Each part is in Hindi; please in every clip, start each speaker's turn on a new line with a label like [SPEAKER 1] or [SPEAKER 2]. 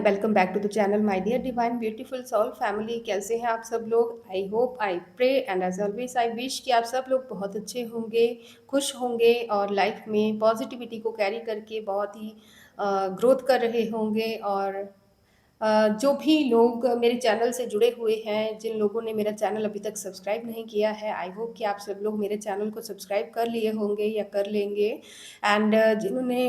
[SPEAKER 1] Welcome back to the channel my dear divine beautiful soul family. कैसे हैं आप सब लोग? I hope, I pray and as always I wish कि आप सब लोग बहुत अच्छे होंगे, खुश होंगे और लाइफ में पॉजिटिविटी को कैरी करके बहुत ही ग्रोथ कर रहे होंगे। और जो भी लोग मेरे चैनल से जुड़े हुए हैं, जिन लोगों ने मेरा चैनल अभी तक सब्सक्राइब नहीं किया है, आई होप कि आप सब लोग मेरे चैनल को सब्सक्राइब कर लिए होंगे या कर लेंगे। एंड जिन्होंने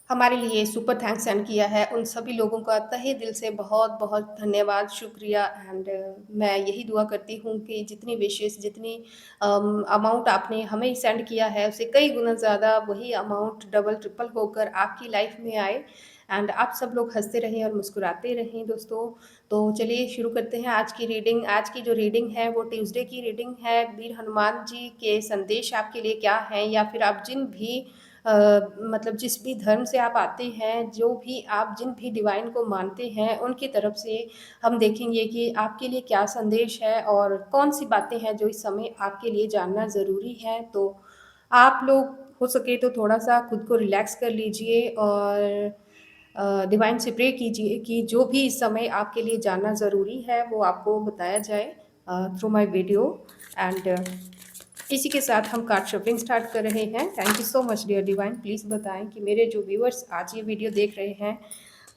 [SPEAKER 1] हमारे लिए सुपर थैंक्स सेंड किया है, उन सभी लोगों का तहे दिल से बहुत बहुत धन्यवाद, शुक्रिया। एंड मैं यही दुआ करती हूँ कि जितनी विशेष, जितनी अमाउंट आपने हमें सेंड किया है, उससे कई गुना ज़्यादा वही अमाउंट डबल ट्रिपल होकर आपकी लाइफ में आए एंड आप सब लोग हंसते रहें और मुस्कुराते रहें दोस्तों। तो चलिए शुरू करते हैं आज की रीडिंग। आज की जो रीडिंग है वो ट्यूसडे की रीडिंग है। वीर हनुमान जी के संदेश आपके लिए क्या हैं, या फिर आप जिन भी मतलब जिस भी धर्म से आप आते हैं, जो भी आप जिन भी डिवाइन को मानते हैं, उनकी तरफ से हम देखेंगे कि आपके लिए क्या संदेश है और कौन सी बातें हैं जो इस समय आपके लिए जानना ज़रूरी है। तो आप लोग हो सके तो थोड़ा सा खुद को रिलैक्स कर लीजिए और डिवाइन से प्रे कीजिए कि जो भी इस समय आपके लिए जानना ज़रूरी है वो आपको बताया जाए थ्रू माय वीडियो। एंड इसी के साथ हम कार्ड शफलिंग स्टार्ट कर रहे हैं। Thank you so much dear divine. Please बताएं कि मेरे जो व्यूअर्स आज ये वीडियो देख रहे हैं,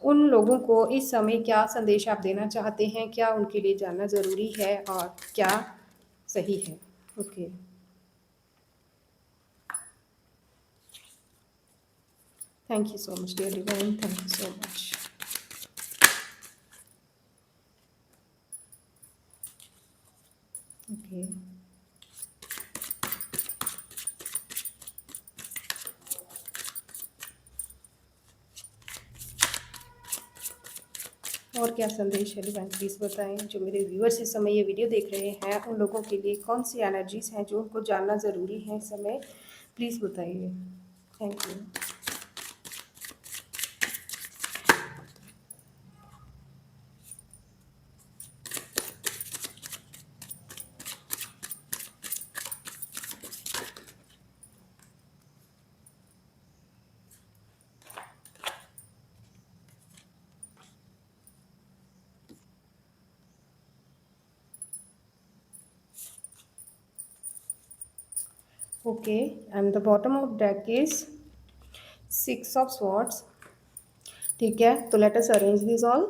[SPEAKER 1] उन लोगों को इस समय क्या संदेश आप देना चाहते हैं, क्या उनके लिए जानना ज़रूरी है और क्या सही है। Okay, thank you so much dear divine, thank you so much. Okay, और क्या संदेश है डिवाइन, प्लीज़ बताएं। जो मेरे व्यूअर्स इस समय ये वीडियो देख रहे हैं, उन लोगों के लिए कौन सी एनर्जीज हैं जो उनको जानना ज़रूरी है इस समय, प्लीज़ बताइए। Thank you. Okay, and the bottom of deck is Six of Swords. ठीक है, तो let us arrange this all.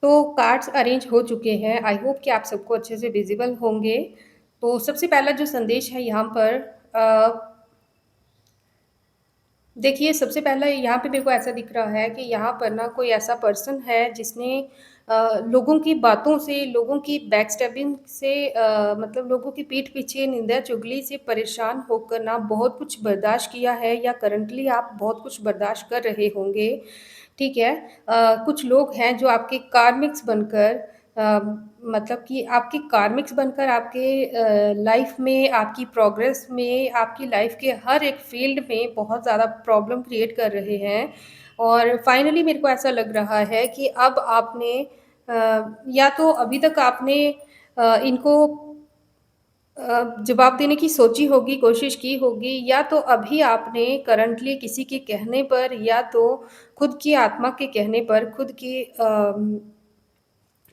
[SPEAKER 1] तो कार्ड्स अरेंज हो चुके हैं। आई होप कि आप सबको अच्छे से विजिबल होंगे। तो सबसे पहला जो संदेश है यहाँ पर, देखिए, सबसे पहला यहाँ पे मेरे को ऐसा दिख रहा है कि यहाँ पर ना कोई ऐसा पर्सन है जिसने लोगों की बातों से, लोगों की बैकस्टैबिंग से, मतलब लोगों की पीठ पीछे निंदा चुगली से परेशान होकर ना बहुत कुछ बर्दाश्त किया है, या करंटली आप बहुत कुछ बर्दाश्त कर रहे होंगे। ठीक है, कुछ लोग हैं जो आपके कार्मिक्स बनकर, मतलब कि आपके कार्मिक्स बनकर आपके लाइफ में, आपकी प्रोग्रेस में, आपकी लाइफ के हर एक फील्ड में बहुत ज़्यादा प्रॉब्लम क्रिएट कर रहे हैं। और फाइनली मेरे को ऐसा लग रहा है कि अब आपने या तो अभी तक आपने इनको जवाब देने की सोची होगी, कोशिश की होगी, या तो अभी आपने करंटली किसी के कहने पर, या तो खुद की आत्मा के कहने पर, खुद की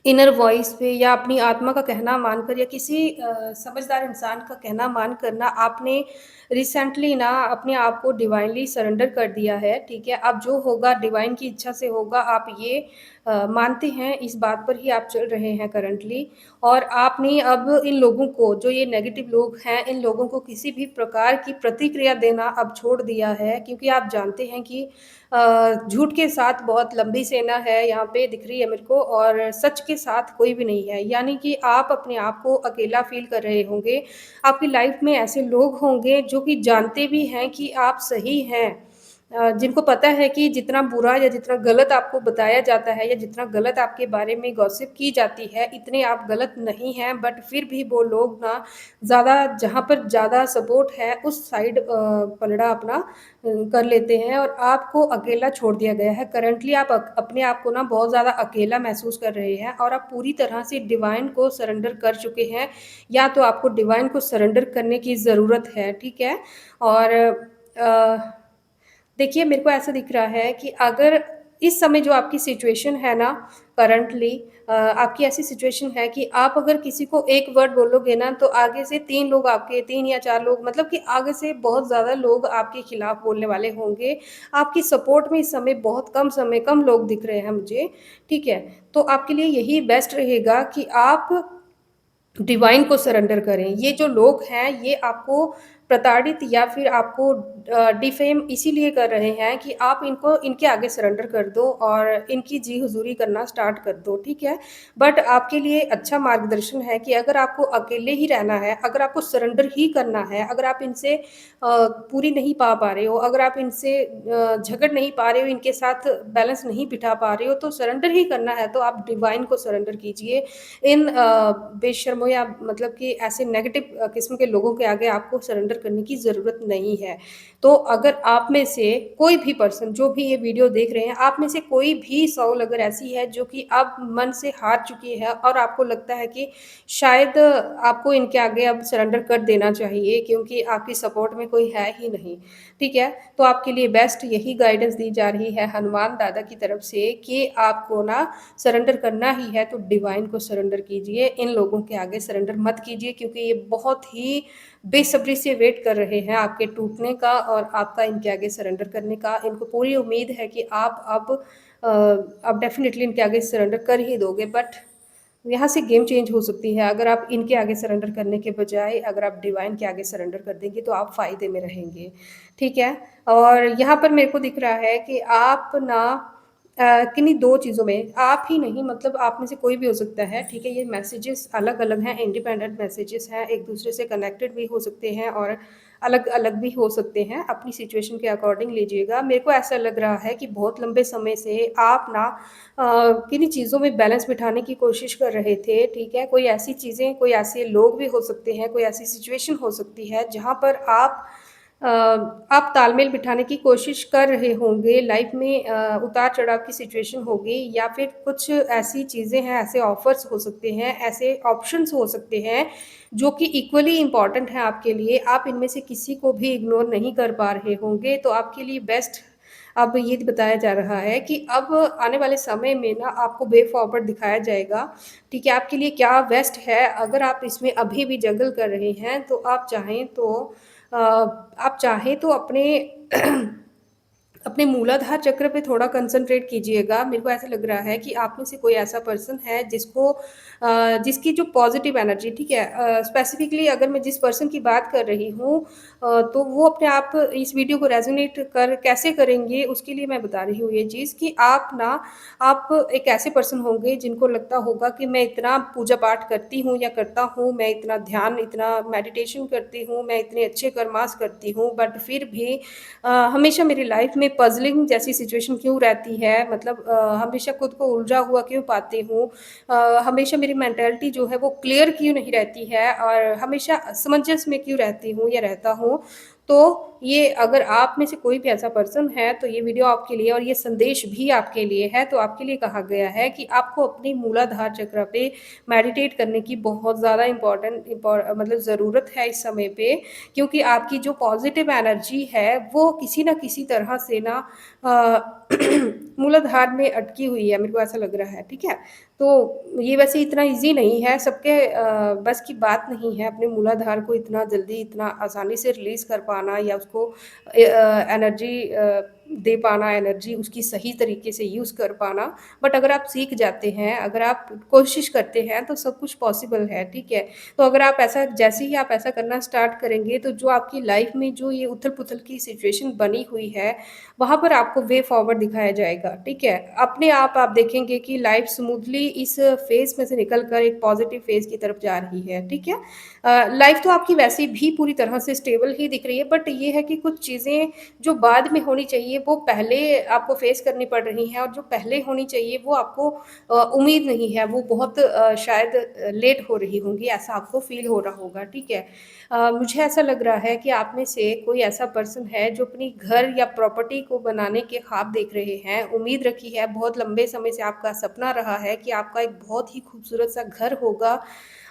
[SPEAKER 1] इनर वॉइस पे, या अपनी आत्मा का कहना मानकर, या किसी समझदार इंसान का कहना मानकर ना आपने रिसेंटली ना अपने आप को डिवाइनली सरेंडर कर दिया है। ठीक है, अब जो होगा डिवाइन की इच्छा से होगा, आप ये मानते हैं, इस बात पर ही आप चल रहे हैं करंटली। और आपने अब इन लोगों को, जो ये नेगेटिव लोग हैं, इन लोगों को किसी भी प्रकार की प्रतिक्रिया देना अब छोड़ दिया है, क्योंकि आप जानते हैं कि झूठ के साथ बहुत लंबी सेना है यहाँ पे दिख रही है मेरे को, और सच के साथ कोई भी नहीं है। यानी कि आप अपने आप को अकेला फ़ील कर रहे होंगे। आपकी लाइफ़ में ऐसे लोग होंगे जो कि जानते भी हैं कि आप सही हैं, जिनको पता है कि जितना बुरा या जितना गलत आपको बताया जाता है, या जितना गलत आपके बारे में गॉसिप की जाती है, इतने आप गलत नहीं हैं। बट फिर भी वो लोग ना ज़्यादा, जहाँ पर ज़्यादा सपोर्ट है उस साइड पलड़ा अपना कर लेते हैं, और आपको अकेला छोड़ दिया गया है। करंटली आप अपने आप को ना बहुत ज़्यादा अकेला महसूस कर रहे हैं, और आप पूरी तरह से डिवाइन को सरेंडर कर चुके हैं, या तो आपको डिवाइन को सरेंडर करने की ज़रूरत है। ठीक है, और देखिए, मेरे को ऐसा दिख रहा है कि अगर इस समय जो आपकी सिचुएशन है ना करंटली, आपकी ऐसी सिचुएशन है कि आप अगर किसी को एक वर्ड बोलोगे ना तो आगे से 3 लोग आपके 3 या 4 लोग मतलब कि आगे से बहुत ज़्यादा लोग आपके खिलाफ बोलने वाले होंगे। आपकी सपोर्ट में इस समय बहुत कम समय कम लोग दिख रहे हैं मुझे, ठीक है? तो आपके लिए यही बेस्ट रहेगा कि आप डिवाइन को सरेंडर करें। ये जो लोग हैं ये आपको प्रताड़ित या फिर आपको डिफेम इसीलिए कर रहे हैं कि आप इनको इनके आगे सरेंडर कर दो और इनकी जी हुजूरी करना स्टार्ट कर दो, ठीक है? बट आपके लिए अच्छा मार्गदर्शन है कि अगर आपको अकेले ही रहना है, अगर आपको सरेंडर ही करना है, अगर आप इनसे पूरी नहीं पा रहे हो, अगर आप इनसे झगड़ नहीं पा रहे हो, इनके साथ बैलेंस नहीं बिठा पा रहे हो, तो सरेंडर ही करना है तो आप डिवाइन को सरेंडर कीजिए। इन बेशर्मों या मतलब कि ऐसे नेगेटिव किस्म के लोगों के आगे आपको सरेंडर करने की ज़रूरत नहीं है। तो अगर आप में से कोई भी पर्सन जो भी ये वीडियो देख रहे हैं, आप में से कोई भी सोल अगर ऐसी है जो कि अब मन से हार चुकी है और आपको लगता है कि शायद आपको इनके आगे अब सरेंडर कर देना चाहिए क्योंकि आपकी सपोर्ट में कोई है ही नहीं, ठीक है? तो आपके लिए बेस्ट यही गाइडेंस दी जा रही है हनुमान दादा की तरफ से कि आपको ना सरेंडर करना ही है तो डिवाइन को सरेंडर कीजिए, इन लोगों के आगे सरेंडर मत कीजिए क्योंकि ये बहुत ही बेसब्री से वेट कर रहे हैं आपके टूटने का और आपका इनके आगे सरेंडर करने का। इनको पूरी उम्मीद है कि आप अब डेफ़िनिटली इनके आगे सरेंडर कर ही दोगे बट यहाँ से गेम चेंज हो सकती है। अगर आप इनके आगे सरेंडर करने के बजाय अगर आप डिवाइन के आगे सरेंडर कर देंगे तो आप फ़ायदे में रहेंगे, ठीक है? और यहाँ पर मेरे को दिख रहा है कि आप ना किन्हीं 2 चीज़ों में आप ही नहीं मतलब आप में से कोई भी हो सकता है, ठीक है? ये मैसेजेस अलग-अलग हैं, इंडिपेंडेंट मैसेजेस हैं, एक-दूसरे से कनेक्टेड भी हो सकते हैं और अलग-अलग भी हो सकते हैं, अपनी सिचुएशन के अकॉर्डिंग लीजिएगा। मेरे को ऐसा लग रहा है कि बहुत लंबे समय से आप ना किन्हीं चीज़ों में बैलेंस बिठाने की कोशिश कर रहे थे, ठीक है? कोई ऐसी चीज़ें, कोई ऐसे लोग भी हो सकते हैं, कोई ऐसी सिचुएशन हो सकती है जहाँ पर आप तालमेल बिठाने की कोशिश कर रहे होंगे, लाइफ़ में उतार-चढ़ाव की सिचुएशन होगी या फिर कुछ ऐसी चीज़ें हैं, ऐसे ऑफ़र्स हो सकते हैं, ऐसे ऑप्शंस हो सकते हैं, जो कि इक्वली इम्पोर्टेंट हैं आपके लिए। आप इनमें से किसी को भी इग्नोर नहीं कर पा रहे होंगे, तो आपके लिए बेस्ट अब ये बताया जा रहा है कि अब आने वाले समय में ना आपको वे फॉरवर्ड दिखाया जाएगा, ठीक है? आपके लिए क्या बेस्ट है, अगर आप इसमें अभी भी जगल कर रहे हैं, तो आप चाहें तो अपने अपने मूलाधार चक्र पे थोड़ा कंसंट्रेट कीजिएगा। मेरे को ऐसा लग रहा है कि आप में से कोई ऐसा पर्सन है जिसकी जो पॉज़िटिव एनर्जी ठीक है स्पेसिफ़िकली अगर मैं जिस पर्सन की बात कर रही हूँ तो वो अपने आप इस वीडियो को रेज़ोनेट कर कैसे करेंगे उसके लिए मैं बता रही हूँ ये चीज़ कि आप एक ऐसे पर्सन होंगे जिनको लगता होगा कि मैं इतना पूजा-पाठ करती हूँ या करता हूँ, मैं इतना ध्यान, इतना मेडिटेशन करती हूँ, मैं इतने अच्छे कर्मास करती हूँ बट फिर भी हमेशा मेरी लाइफ में पज़लिंग जैसी सिचुएशन क्यों रहती है मतलब हमेशा खुद को उलझा हुआ क्यों पाती हूँ हमेशा मेरी मेंटालिटी जो है वो क्लियर क्यों नहीं रहती है और हमेशा असमंजस में क्यों रहती हूँ या रहता हूँ। तो ये अगर आप में से कोई भी ऐसा पर्सन है तो ये वीडियो आपके लिए और ये संदेश भी आपके लिए है। तो आपके लिए कहा गया है कि आपको अपनी मूलाधार चक्र पे मेडिटेट करने की बहुत ज़्यादा मतलब ज़रूरत है इस समय पे क्योंकि आपकी जो पॉज़िटिव एनर्जी है, वो किसी न किसी तरह से ना मूलाधार में अटकी हुई है, मेरे को ऐसा लग रहा है, ठीक है? तो ये वैसे इतना ईज़ी नहीं है, सबके बस की बात नहीं है अपने मूलाधार को इतना जल्दी, इतना आसानी से रिलीज़ कर पाना या उसको एनर्जी दे पाना, एनर्जी उसकी सही तरीके से यूज़ कर पाना। बट अगर आप सीख जाते हैं, अगर आप कोशिश करते हैं, तो सब कुछ पॉसिबल है, ठीक है? तो अगर आप ऐसा जैसे ही आप ऐसा करना स्टार्ट करेंगे तो जो आपकी लाइफ में जो ये उथल-पुथल की सिचुएशन बनी हुई है, वहाँ पर आपको वे फॉरवर्ड दिखाया जाएगा, ठीक है? अपने आप देखेंगे कि लाइफ स्मूथली इस फ़ेज़ में से निकल कर एक पॉज़िटिव फ़ेज़ की तरफ जा रही है, ठीक है? लाइफ तो आपकी वैसे भी पूरी तरह से स्टेबल ही दिख रही है बट ये है कि कुछ चीज़ें जो बाद में होनी चाहिए वो पहले आपको फ़ेस करनी पड़ रही हैं और जो पहले होनी चाहिए वो आपको उम्मीद नहीं है, वो बहुत शायद लेट हो रही होंगी, ऐसा आपको फ़ील हो रहा होगा, ठीक है? मुझे ऐसा लग रहा है कि आप में से कोई ऐसा पर्सन है जो अपनी घर या प्रॉपर्टी को बनाने के ख़्वाब देख रहे हैं, उम्मीद रखी है, बहुत लंबे समय से आपका सपना रहा है कि आपका एक बहुत ही खूबसूरत-सा घर होगा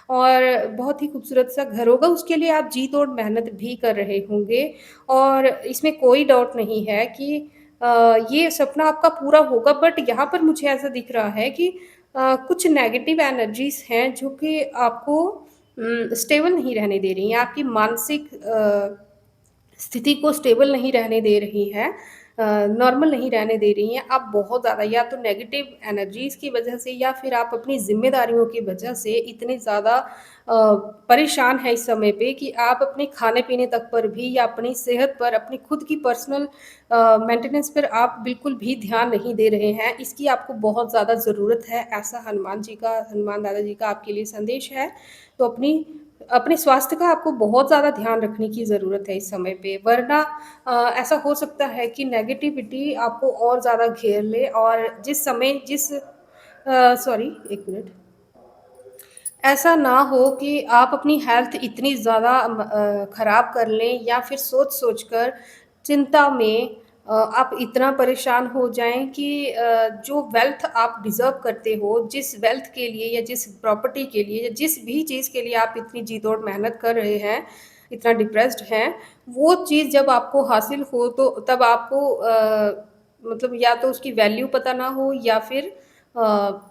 [SPEAKER 1] और बहुत ही खूबसूरत-सा घर होगा, उसके लिए आप जी-तोड़ मेहनत भी कर रहे होंगे और इसमें कोई डाउट नहीं है कि ये सपना आपका पूरा होगा, बट यहाँ पर मुझे ऐसा दिख रहा है कि कुछ नेगेटिव एनर्जीज़ हैं जो कि आपको स्टेबल नहीं रहने दे रही हैं, आपकी मानसिक स्थिति को स्टेबल नहीं रहने दे रही हैं, नॉर्मल नहीं रहने दे रही हैं। आप बहुत ज़्यादा या तो नेगेटिव एनर्जीज़ की वजह से या फिर आप अपनी ज़िम्मेदारियों की वजह से इतने ज़्यादा परेशान हैं इस समय पे कि आप अपने खाने-पीने तक पर भी या अपनी सेहत पर, अपनी खुद की पर्सनल मेंटेनेंस पर आप बिल्कुल भी ध्यान नहीं दे रहे हैं। इसकी आपको बहुत ज़्यादा ज़रूरत है, ऐसा हनुमान दादा जी का आपके लिए संदेश है। तो अपने स्वास्थ्य का आपको बहुत ज़्यादा ध्यान रखने की ज़रूरत है इस समय पे, वरना ऐसा हो सकता है कि नेगेटिविटी आपको और ज़्यादा घेर ले और सॉरी, 1 मिनट। ऐसा ना हो कि आप अपनी हेल्थ इतनी ज़्यादा खराब कर लें या फिर सोच-सोच कर चिंता में आप इतना परेशान हो जाएँ कि जो वेल्थ आप डिज़र्व करते हो, जिस वेल्थ के लिए या जिस प्रॉपर्टी के लिए या जिस भी चीज़ के लिए आप इतनी जी-तोड़ मेहनत कर रहे हैं, इतना डिप्रेस्ड हैं, वो चीज़ जब आपको हासिल हो तो तब आपको मतलब या तो उसकी वैल्यू पता ना हो अ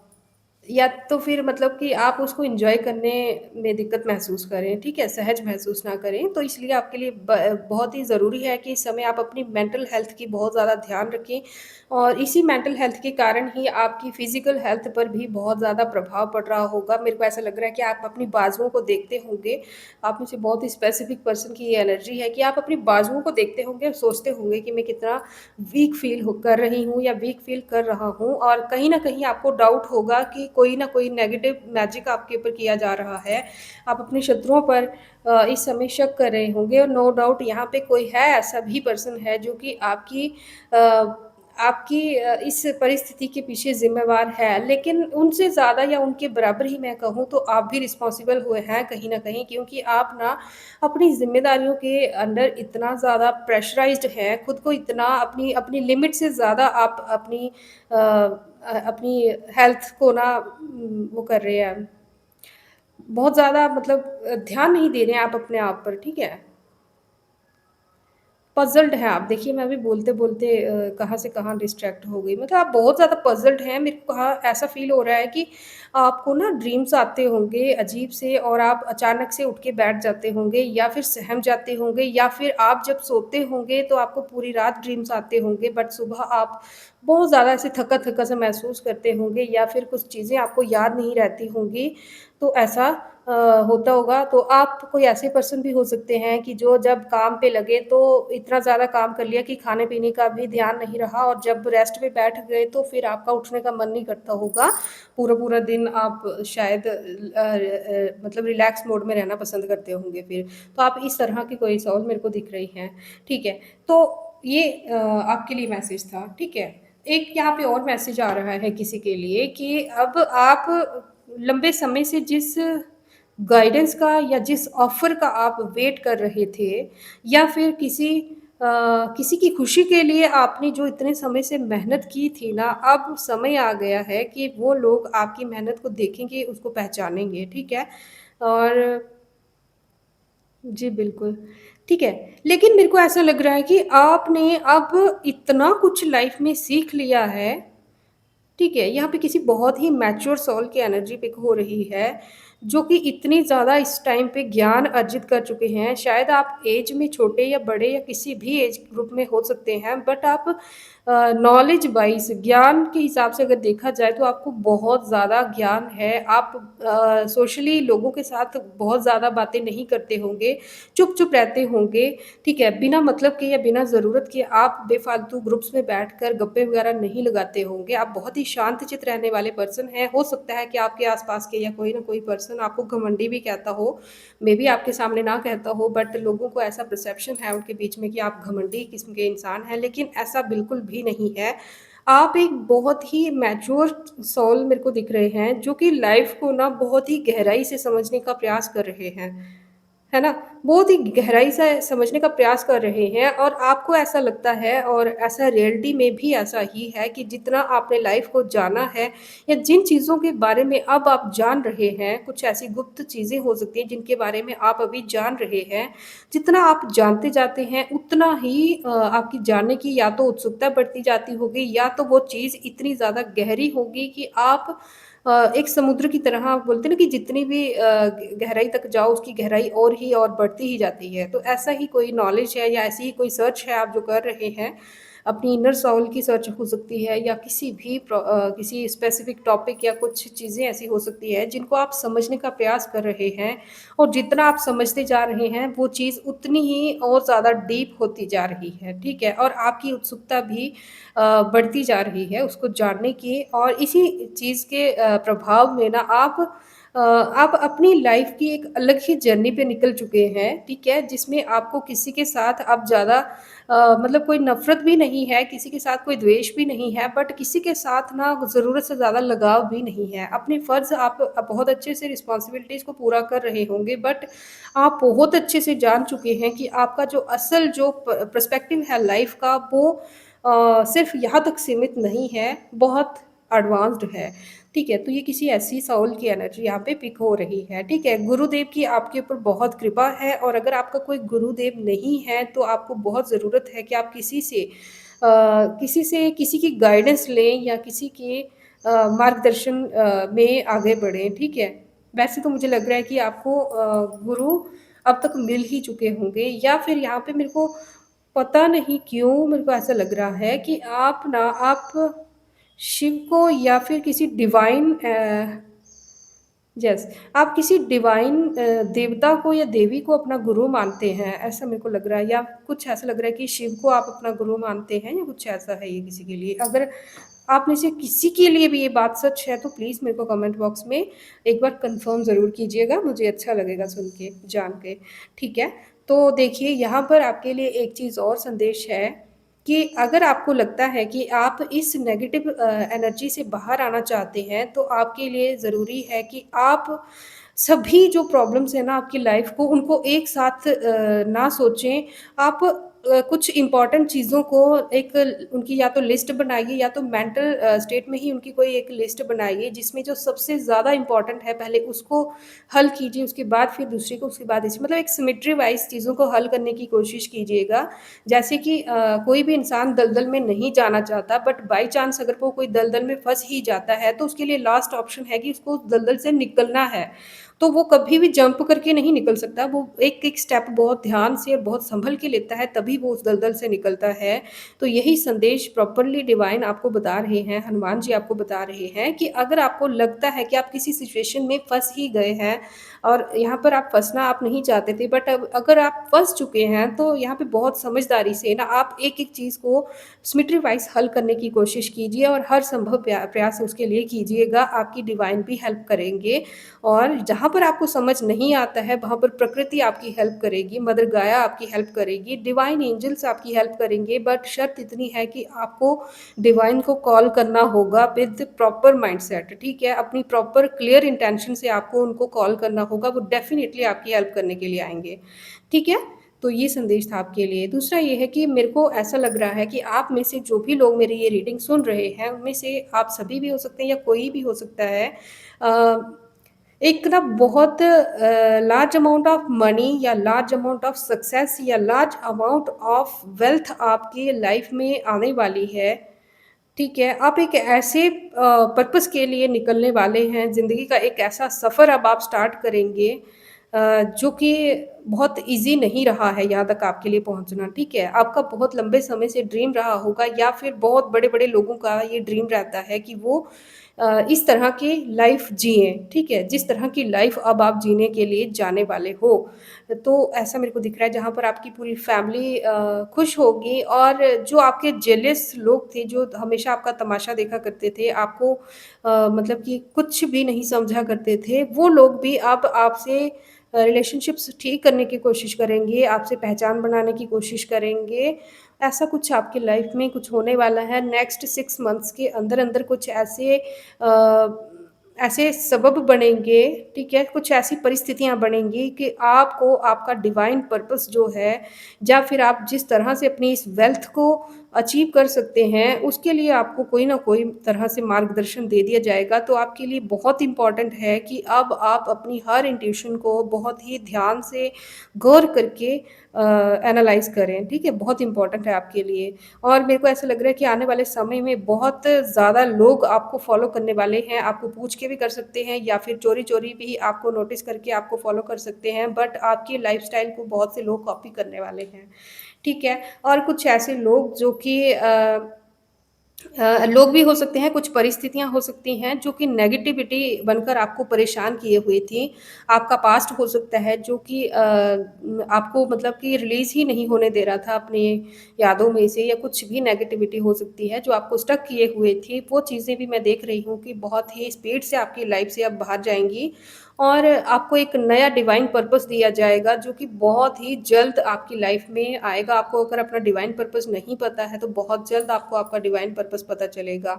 [SPEAKER 1] या तो फिर मतलब कि आप उसको एन्जॉय करने में दिक्कत महसूस करें, ठीक है? सहज महसूस ना करें, तो इसलिए आपके लिए बहुत ही ज़रूरी है कि इस समय आप अपनी मेंटल हेल्थ की बहुत ज़्यादा ध्यान रखें और इसी मेंटल हेल्थ के कारण ही आपकी फ़िज़िकल हेल्थ पर भी बहुत ज़्यादा प्रभाव पड़ रहा होगा। मेरे को ऐसा लग रहा है कि आप अपनी बाजुओं को देखते होंगे, आप में से बहुत ही स्पेसिफ़िक पर्सन की ये एनर्जी है कि आप अपनी बाजुओं को देखते होंगे और सोचते होंगे कि मैं कितना वीक फ़ील हो कर रही हूँ या वीक फ़ील कर रहा हूँ और कहीं न कहीं आपको डाउट होगा कि कोई न कोई नेगेटिव मैजिक आपके ऊपर किया जा रहा है। आप अपने शत्रुओं पर इस समय शक कर रहे होंगे और नो डाउट यहाँ पे कोई है, ऐसा भी पर्सन है जो कि इस परिस्थिति के पीछे ज़िम्मेवार है। लेकिन उनसे ज़्यादा या उनके बराबर ही मैं कहूँ तो आप भी रिस्पॉन्सिबल हुए हैं कहीं न कहीं, क्योंकि आप ना अपनी ज़िम्मेदारियों के अंडर इतना ज़्यादा प्रेशराइज़्ड हैं, खुद को इतना अपनी अपनी लिमिट से ज़्यादा आप अपनी हेल्थ को ना वो कर रहे हैं, बहुत ज़्यादा मतलब ध्यान नहीं दे रहे हैं आप अपने आप पर, ठीक है? पज़ल्ड हैं आप। देखिए, मैं भी बोलते-बोलते कहाँ से कहाँ डिस्ट्रैक्ट हो गई। मतलब आप बहुत ज़्यादा पज़ल्ड हैं। मेरे को कहाँ ऐसा फ़ील हो रहा है कि आपको ना ड्रीम्स आते होंगे अजीब से और आप अचानक से उठ के बैठ जाते होंगे या फिर सहम जाते होंगे या फिर आप जब सोते होंगे तो आपको पूरी रात ड्रीम्स आते होंगे, बट सुबह आप बहुत ज़्यादा ऐसे थका-थका सा महसूस करते होंगे या फिर कुछ चीज़ें आपको याद नहीं रहती होंगी। तो ऐसा अ, होता होगा, तो आप कोई ऐसे पर्सन भी हो सकते हैं कि जो जब काम पे लगे तो इतना ज़्यादा काम कर लिया कि खाने-पीने का भी ध्यान नहीं रहा और जब रेस्ट पे बैठ गए तो फिर आपका उठने का मन नहीं करता होगा। पूरा-पूरा दिन आप शायद मतलब रिलैक्स मोड में रहना पसंद करते होंगे फिर। तो आप इस तरह की कोई सॉल मेरे को दिख रही हैं, ठीक है। तो ये आपके लिए मैसेज था, ठीक है। एक यहाँ पे और मैसेज आ रहा है किसी के लिए कि अब आप लंबे समय से जिस गाइडेंस का या जिस ऑफ़र का आप वेट कर रहे थे या फिर किसी की खुशी के लिए आपने जो इतने समय से मेहनत की थी ना, अब समय आ गया है कि वो लोग आपकी मेहनत को देखेंगे, उसको पहचानेंगे, ठीक है? और जी, बिल्कुल, ठीक है। लेकिन मेरे को ऐसा लग रहा है कि आपने अब इतना कुछ लाइफ़ में सीख लिया है, ठीक है, यहाँ पे किसी बहुत ही मैच्योर सोल की एनर्जी पिक हो रही है, जो कि इतनी ज़्यादा इस टाइम पे ज्ञान अर्जित कर चुके हैं। शायद आप ऐज में छोटे या बड़े या किसी भी ऐज ग्रुप में हो सकते हैं, बट आप नॉलेज वाइज़ ज्ञान के हिसाब से अगर देखा जाए तो आपको बहुत ज़्यादा ज्ञान है। आप सोशली लोगों के साथ बहुत ज़्यादा बातें नहीं करते होंगे, चुप-चुप रहते होंगे, ठीक है? बिना मतलब के या बिना ज़रूरत के आप बेफ़ालतू ग्रुप्स में बैठकर गप्पे वगैरह नहीं लगाते होंगे। आप बहुत ही शांतचित्त रहने वाले पर्सन हैं। हो सकता है कि आपके आस-पास के या कोई न कोई पर्सन आपको घमंडी भी कहता हो, मेबी आपके सामने ना कहता हो, बट लोगों को ऐसा परसेप्शन है उनके बीच में कि आप घमंडी किस्म के इंसान हैं, लेकिन ऐसा बिल्कुल भी नहीं है। आप एक बहुत ही मैच्योर सोल मेरे को दिख रहे हैं, जो कि लाइफ़ को ना बहुत ही गहराई से समझने का प्रयास कर रहे हैं। है ना? बहुत ही गहराई से समझने का प्रयास कर रहे हैं और आपको ऐसा लगता है और ऐसा रियलिटी में भी ऐसा ही है कि जितना आपने लाइफ़ को जाना है या जिन चीज़ों के बारे में अब आप जान रहे हैं, कुछ ऐसी गुप्त चीज़ें हो सकती हैं जिनके बारे में आप अभी जान रहे हैं। जितना आप जानते जाते हैं उतना ही आपकी जानने की या तो उत्सुकता बढ़ती जाती होगी या तो वो चीज़ इतनी ज़्यादा गहरी होगी कि आप एक समुद्र की तरह आप बोलते हैं ना कि जितनी भी गहराई तक जाओ उसकी गहराई और ही और बढ़ती ही जाती है। तो ऐसा ही कोई नॉलेज है या ऐसी ही कोई सर्च है आप जो कर रहे हैं, अपनी इनर सोल की सर्च हो सकती है या किसी भी किसी स्पेसिफिक टॉपिक या कुछ चीज़ें ऐसी हो सकती है जिनको आप समझने का प्रयास कर रहे हैं और जितना आप समझते जा रहे हैं वो चीज़ उतनी ही और ज़्यादा डीप होती जा रही है, ठीक है? और आपकी उत्सुकता भी बढ़ती जा रही है उसको जानने की और इसी चीज़ के प्रभाव में ना आप अपनी लाइफ़ की एक अलग ही जर्नी पे निकल चुके हैं, ठीक है? जिसमें आपको किसी के साथ अब ज़्यादा मतलब कोई नफ़रत भी नहीं है, किसी के साथ कोई द्वेष भी नहीं है, बट किसी के साथ ना ज़रूरत से ज़्यादा लगाव भी नहीं है। अपने फ़र्ज़ आप बहुत अच्छे से रिस्पॉन्सिबिलिटीज़ को पूरा कर रहे होंगे, बट आप बहुत अच्छे से जान चुके हैं कि आपका जो असल जो पर्सपेक्टिव है लाइफ़ का वो सिर्फ़ यहाँ तक सीमित नहीं है, बहुत एडवांस्ड है। ठीक है, तो ये किसी ऐसी सोल की एनर्जी यहाँ पे पिक हो रही है, ठीक है? गुरुदेव की आपके ऊपर बहुत कृपा है और अगर आपका कोई गुरुदेव नहीं है, तो आपको बहुत ज़रूरत है कि आप किसी की गाइडेंस लें या किसी के मार्गदर्शन में आगे बढ़ें, ठीक है? वैसे तो मुझे लग रहा है कि आपको गुरु अब तक मिल ही चुके होंगे या फिर यहाँ पे मेरे को पता नहीं क्यों मेरे को ऐसा लग रहा है कि आप शिव को या फिर किसी डिवाइन यस, आप किसी डिवाइन देवता को या देवी को अपना गुरु मानते हैं, ऐसा मेरे को लग रहा है या कुछ ऐसा लग रहा है कि शिव को आप अपना गुरु मानते हैं या कुछ ऐसा है ये किसी के लिए। अगर आप में से किसी के लिए भी ये बात सच है तो प्लीज़ मेरे को कमेंट बॉक्स में एक बार कन्फर्म ज़रूर कीजिएगा, मुझे अच्छा लगेगा सुन के, जान के, ठीक है? तो देखिए यहाँ पर आपके लिए एक चीज़ और संदेश है कि अगर आपको लगता है कि आप इस नेगेटिव एनर्जी से बाहर आना चाहते हैं, तो आपके लिए ज़रूरी है कि आप सभी जो प्रॉब्लम्स हैं ना आपकी लाइफ़ को, उनको एक साथ ना सोचें। आप कुछ इम्पोर्टेंट चीज़ों को एक उनकी या तो लिस्ट बनाइए या तो मेंटल स्टेट में ही उनकी कोई एक लिस्ट बनाइए, जिसमें जो सबसे ज़्यादा इम्पोर्टेंट है, पहले उसको हल कीजिए, उसके बाद फिर दूसरे को, उसके बाद इसे मतलब एक सिमेट्री वाइज़ चीज़ों को हल करने की कोशिश कीजिएगा। जैसे कि कोई भी इंसान दलदल में नहीं जाना चाहता बट बाय चांस अगर वो कोई दलदल में फँस ही जाता है तो उसके लिए लास्ट ऑप्शन है कि उसको उस दलदल से निकलना है। तो वो कभी भी जंप करके नहीं निकल सकता, वो एक-एक स्टेप बहुत ध्यान से और बहुत सँभल के लेता है तभी वो उस दलदल से निकलता है। तो यही संदेश प्रॉपरली डिवाइन आपको बता रहे हैं, हनुमान जी आपको बता रहे हैं कि अगर आपको लगता है कि आप किसी सिचुएशन में फँस ही गए हैं और यहाँ पर आप फँसना आप नहीं चाहते थे बट अब अगर आप फँस चुके हैं तो यहाँ पे बहुत समझदारी से ना आप एक-एक चीज़ को सिमेट्री वाइज़ हल करने की कोशिश कीजिए और हर संभव प्रयास उसके लिए कीजिएगा। आपकी डिवाइन भी हेल्प करेंगे और जहाँ पर आपको समझ नहीं आता है वहाँ पर प्रकृति आपकी हेल्प करेगी, मदर गाया आपकी हेल्प करेगी, डिवाइन एंजल्स आपकी हेल्प करेंगे बट शर्त इतनी है कि आपको डिवाइन को कॉल करना होगा विद प्रॉपर माइंडसेट, ठीक है? अपनी प्रॉपर क्लियर इंटेंशन से आपको उनको कॉल करना होगा, वो डेफ़िनिटली आपकी हेल्प करने के लिए आएँगे, ठीक है? तो ये संदेश था आपके लिए। दूसरा ये है कि मेरे को ऐसा लग रहा है कि आप में से जो भी लोग मेरी ये रीडिंग सुन रहे हैं, उनमें से आप सभी भी हो सकते हैं या कोई भी हो सकता है एक ना बहुत लार्ज अमाउंट ऑफ मनी या लार्ज अमाउंट ऑफ सक्सेस या लार्ज अमाउंट ऑफ वेल्थ आपकी लाइफ में आने वाली है, ठीक है? आप एक ऐसे पर्पस के लिए निकलने वाले हैं, ज़िंदगी का एक ऐसा सफ़र अब आप स्टार्ट करेंगे जो कि बहुत ईज़ी नहीं रहा है यहाँ तक आपके लिए पहुँचना, ठीक है? आपका बहुत लंबे समय से ड्रीम रहा होगा या फिर बहुत बड़े-बड़े लोगों का ये ड्रीम रहता है कि वो इस तरह की लाइफ़ जिएँ, ठीक है? जिस तरह की लाइफ़ अब आप जीने के लिए जाने वाले हो। तो ऐसा मेरे को दिख रहा है जहाँ पर आपकी पूरी फैमिली खुश होगी और जो आपके जेलस लोग थे, जो हमेशा आपका तमाशा देखा करते थे, आपको मतलब कि कुछ भी नहीं समझा करते थे, वो लोग भी अब आपसे रिलेशनशिप्स ठीक करने की कोशिश करेंगे, आपसे पहचान बनाने की कोशिश करेंगे। ऐसा कुछ आपकी लाइफ़ में कुछ होने वाला है नेक्स्ट 6 मंथ्स के अंदर-अंदर कुछ ऐसे ऐसे सबब बनेंगे, ठीक है? कुछ ऐसी परिस्थितियाँ बनेंगी कि आपको आपका डिवाइन पर्पस जो है या फिर आप जिस तरह से अपनी इस वेल्थ को अचीव कर सकते हैं, उसके लिए आपको कोई न कोई तरह से मार्गदर्शन दे दिया जाएगा। तो आपके लिए बहुत इम्पोर्टेंट है कि अब आप अपनी हर इंट्यूशन को बहुत ही ध्यान से गौर करके एनालाइज़ करें, ठीक है? बहुत इम्पोर्टेंट है आपके लिए। और मेरे को ऐसा लग रहा है कि आने वाले समय में बहुत ज़्यादा लोग आपको फ़ॉलो करने वाले हैं, आपको पूछ के भी कर सकते हैं या फिर चोरी-चोरी भी आपको नोटिस करके आपको फ़ॉलो कर सकते हैं, बट आपकी लाइफ़स्टाइल को बहुत से लोग कॉपी करने वाले हैं, ठीक है? और कुछ ऐसे लोग जो कि लोग भी हो सकते हैं, कुछ परिस्थितियाँ हो सकती हैं जो कि नेगेटिविटी बनकर आपको परेशान किए हुए थी। आपका पास्ट हो सकता है जो कि आपको मतलब कि रिलीज़ ही नहीं होने दे रहा था अपनी यादों में से, या कुछ भी नेगेटिविटी हो सकती है जो आपको स्टक किए हुए थी। वो चीज़ें भी मैं देख रही हूँ कि बहुत ही स्पीड से आपकी लाइफ़ से अब बाहर जाएँगी और आपको एक नया डिवाइन पर्पस दिया जाएगा जो कि बहुत ही जल्द आपकी लाइफ़ में आएगा। आपको अगर अपना डिवाइन पर्पस नहीं पता है तो बहुत जल्द आपको आपका डिवाइन पर्पस पता चलेगा,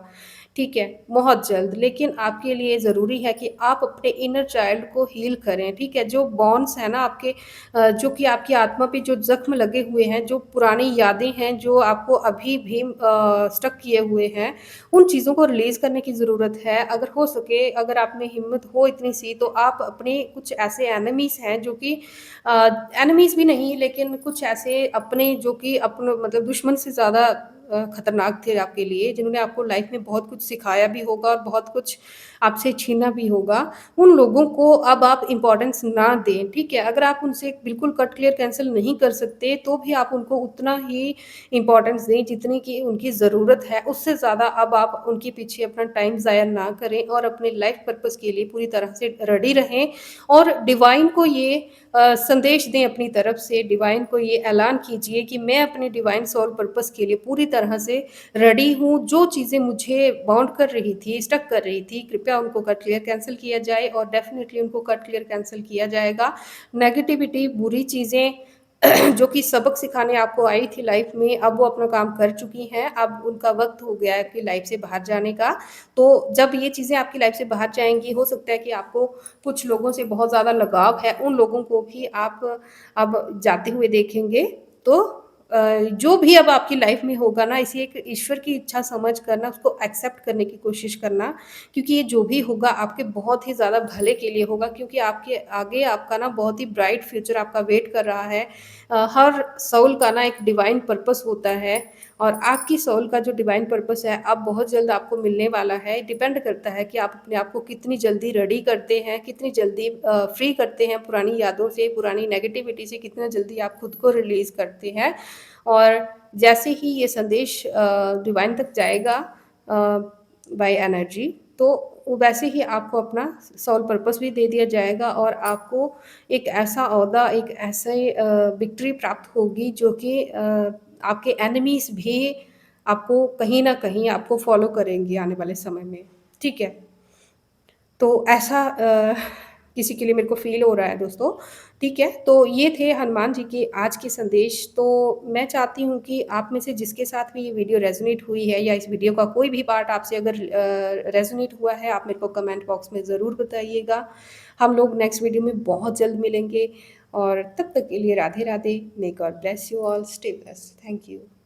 [SPEAKER 1] ठीक है? बहुत जल्द। लेकिन आपके लिए ज़रूरी है कि आप अपने इनर चाइल्ड को हील करें, ठीक है? जो बॉन्ड्स हैं ना आपके जो कि आपकी आत्मा पे जो ज़ख्म लगे हुए हैं, जो पुरानी यादें हैं, जो आपको अभी भी स्टक किए हुए हैं, उन चीज़ों को रिलीज़ करने की ज़रूरत है। अगर हो सके, अगर आप में हिम्मत हो इतनी सी, तो आप अपने कुछ ऐसे एनिमीज़ हैं जो कि एनिमीज़ भी नहीं, लेकिन कुछ ऐसे अपने जो कि अपने मतलब दुश्मन से ज़्यादा खतरनाक थे आपके लिए, जिन्होंने आपको लाइफ़ में बहुत कुछ सिखाया भी होगा और बहुत कुछ आपसे छीना भी होगा। उन लोगों को अब आप इम्पोर्टेंस ना दें, ठीक है? अगर आप उनसे बिल्कुल कट क्लियर कैंसल नहीं कर सकते, तो भी आप उनको उतना ही इम्पोर्टेंस दें जितनी कि उनकी ज़रूरत है। उससे ज़्यादा अब आप उनके पीछे अपना टाइम ज़ाया ना करें और अपने लाइफ़ पर्पस के लिए पूरी तरह से रेडी रहें और डिवाइन को ये संदेश दें अपनी तरफ से, डिवाइन को ये ऐलान कीजिए कि मैं अपने डिवाइन सोल पर्पस के लिए पूरी तरह से रेडी हूँ। जो चीज़ें मुझे बाउंड कर रही थी, स्टक कर रही थी, कृपया उनको कट क्लियर कैंसल किया जाए और डेफ़िनिटली उनको कट क्लियर कैंसल किया जाएगा। नेगेटिविटी, बुरी चीज़ें जो कि सबक सिखाने आपको आई थी लाइफ़ में, अब वो अपना काम कर चुकी हैं। अब उनका वक़्त हो गया है आपकी लाइफ़ से बाहर जाने का। तो जब ये चीज़ें आपकी लाइफ़ से बाहर जाएँगी, हो सकता है कि आपको कुछ लोगों से बहुत ज़्यादा लगाव है, उन लोगों को भी आप अब जाते हुए देखेंगे। तो जो भी अब आपकी लाइफ़ में होगा ना, इसे एक ईश्वर की इच्छा समझ कर ना उसको एक्सेप्ट करने की कोशिश करना, क्योंकि ये जो भी होगा आपके बहुत ही ज़्यादा भले के लिए होगा, क्योंकि आपके आगे आपका ना बहुत ही ब्राइट फ्यूचर आपका वेट कर रहा है। हर सोल का ना एक डिवाइन पर्पस होता है और आपकी सोल का जो डिवाइन पर्पस है, अब बहुत जल्द आपको मिलने वाला है। डिपेंड करता है कि आप अपने आप को कितनी जल्दी रेडी करते हैं, कितनी जल्दी फ्री करते हैं पुरानी यादों से, पुरानी नेगेटिविटी से, कितना जल्दी आप खुद को रिलीज़ करते हैं। और जैसे ही ये संदेश डिवाइन तक जाएगा बाय एनर्जी, तो वैसे ही आपको अपना सोल पर्पस भी दे दिया जाएगा और आपको एक ऐसा ओहदा, एक ऐसे विक्ट्री प्राप्त होगी जो कि आपके एनिमीज़ भी आपको कहीं न कहीं आपको फ़ॉलो करेंगे आने वाले समय में, ठीक है? तो ऐसा किसी के लिए मेरे को फ़ील हो रहा है दोस्तों, ठीक है? तो ये थे हनुमान जी के आज के संदेश। तो मैं चाहती हूँ कि आप में से जिसके साथ भी ये वीडियो रेज़ोनेट हुई है या इस वीडियो का कोई भी पार्ट आपसे अगर रेज़ोनेट हुआ है, आप मेरे को कमेंट बॉक्स में ज़रूर बताइएगा। हम लोग नेक्स्ट वीडियो में बहुत जल्द मिलेंगे और तब तक के लिए Radhe Radhe. May God bless you all, stay blessed. Thank you.